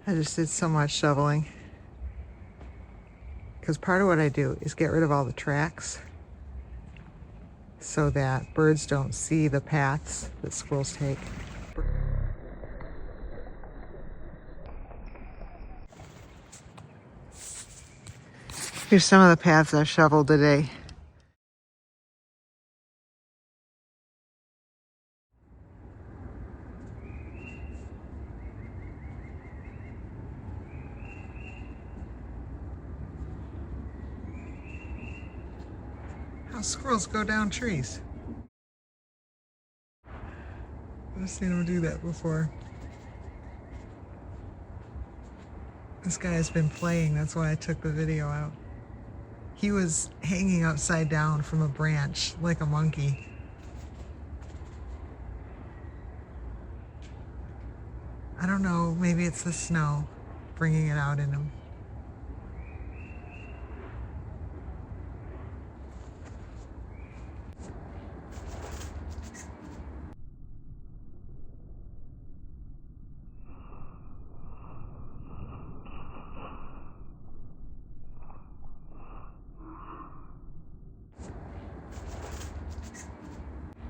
I just did so much shoveling because part of what I do is get rid of all the tracks so that birds don't see the paths that squirrels take. Here's some of the paths I've shoveled today. How squirrels go down trees. I've seen them do that before. This guy has been playing, that's why I took the video out. He was hanging upside down from a branch like a monkey. I don't know, maybe it's the snow bringing it out in him.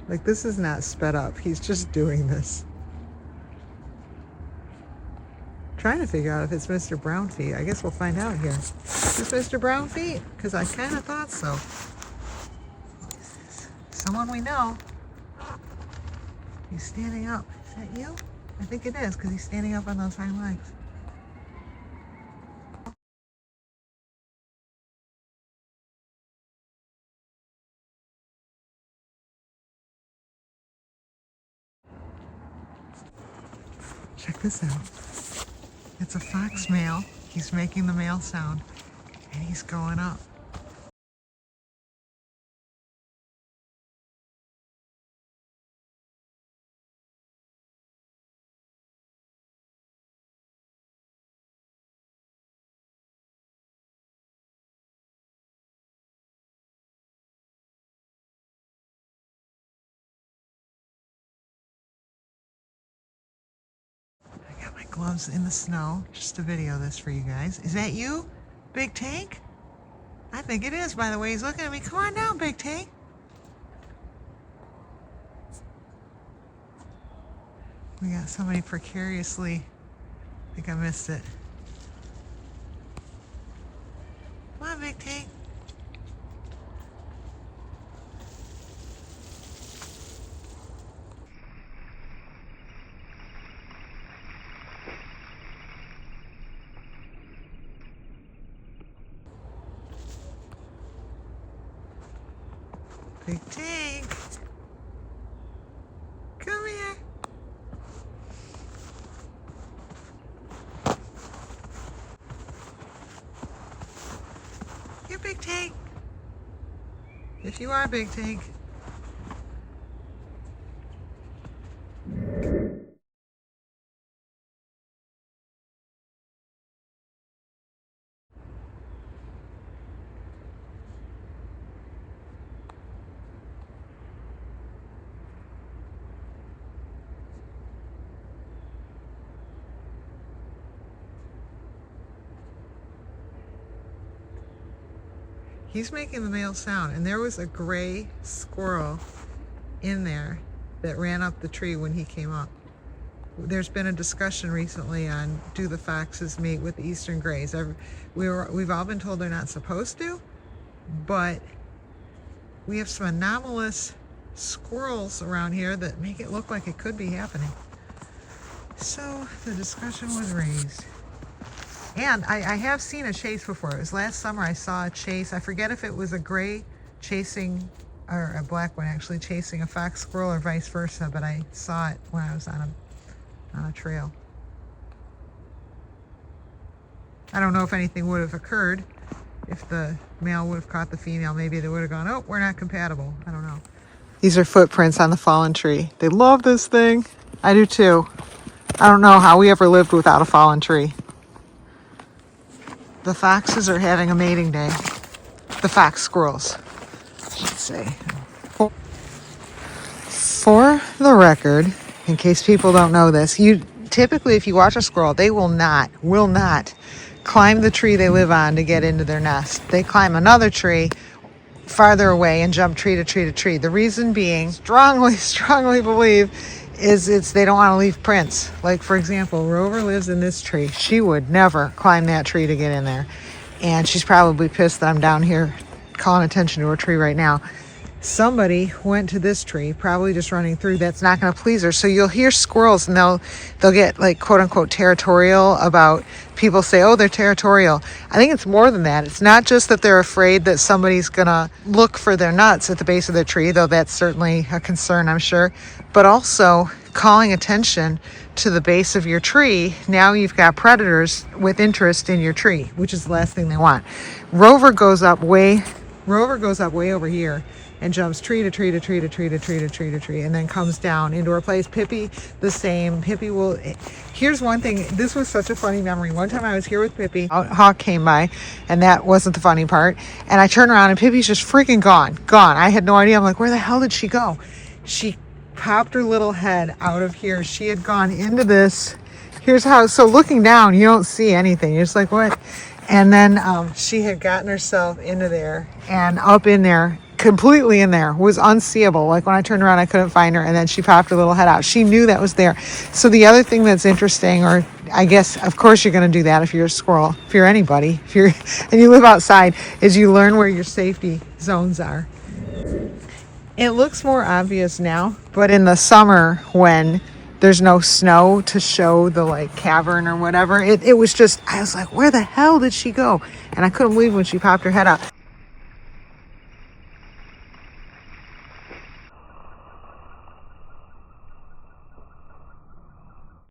Like, this is not sped up. He's just doing this. Trying to figure out if it's Mr. Brownfeet. I guess we'll find out here. Is this Mr. Brownfeet? Because I kind of thought so. Someone we know. He's standing up. Is that you? I think it is because he's standing up on those hind legs. Check this out. It's a fox male. He's making the male sound and he's going up. I got my gloves in the snow just to video this for you guys. Is that you, Big Tank? I think it is, by the way. He's looking at me. Come on down, Big Tank. We got somebody precariously. I think I missed it. Come on, Big Tank. Big Tank. Come here. Here, Big Tank. If you are Big Tank. He's making the male sound, and there was a gray squirrel in there that ran up the tree when he came up. There's been a discussion recently on, do the foxes mate with the eastern grays? We've all been told they're not supposed to, but we have some anomalous squirrels around here that make it look like it could be happening. So the discussion was raised. And I have seen a chase before. It was last summer I saw a chase. I forget if it was a gray chasing, or a black one actually chasing a fox squirrel or vice versa, but I saw it when I was on a trail. I don't know if anything would have occurred. If the male would have caught the female, maybe they would have gone, oh, we're not compatible. I don't know. These are footprints on the fallen tree. They love this thing. I do too. I don't know how we ever lived without a fallen tree. The foxes are having a mating day. The fox squirrels, I should say. For the record, in case people don't know this, typically, if you watch a squirrel, they will not climb the tree they live on to get into their nest. They climb another tree farther away and jump tree to tree to tree. The reason being, strongly believe, is they don't want to leave prints. Like, for example, Rover lives in this tree. She would never climb that tree to get in there. And she's probably pissed that I'm down here calling attention to her tree right now. Somebody went to this tree, probably just running through. That's not going to please her. So you'll hear squirrels, and they'll get, like, quote unquote territorial about people say, oh, they're territorial. I think it's more than that. It's not just that they're afraid that somebody's going to look for their nuts at the base of their tree, though that's certainly a concern, I'm sure, but also calling attention to the base of your tree. Now you've got predators with interest in your tree, which is the last thing they want. Rover goes up way over here and jumps tree to tree to tree to tree to tree to tree to tree, and then comes down into her place. Pippi, the same. Pippi will. Here's one thing. This was such a funny memory. One time I was here with Pippi. Hawk came by, and that wasn't the funny part. And I turned around, and Pippi's just freaking gone. I had no idea. I'm like, where the hell did she go? She popped her little head out of here. She had gone into this. Here's how. So looking down, you don't see anything. You're just like, what? And then she had gotten herself into there and up in there, completely in there, was unseeable. Like, when I turned around, I couldn't find her, and then she popped her little head out. She knew that was there. So the other thing that's interesting, or I guess, of course, you're going to do that if you're a squirrel, if you're anybody, and you live outside, is you learn where your safety zones are. It looks more obvious now, but in the summer, when there's no snow to show the, like, cavern or whatever, it was just, I was like, where the hell did she go? And I couldn't believe when she popped her head out.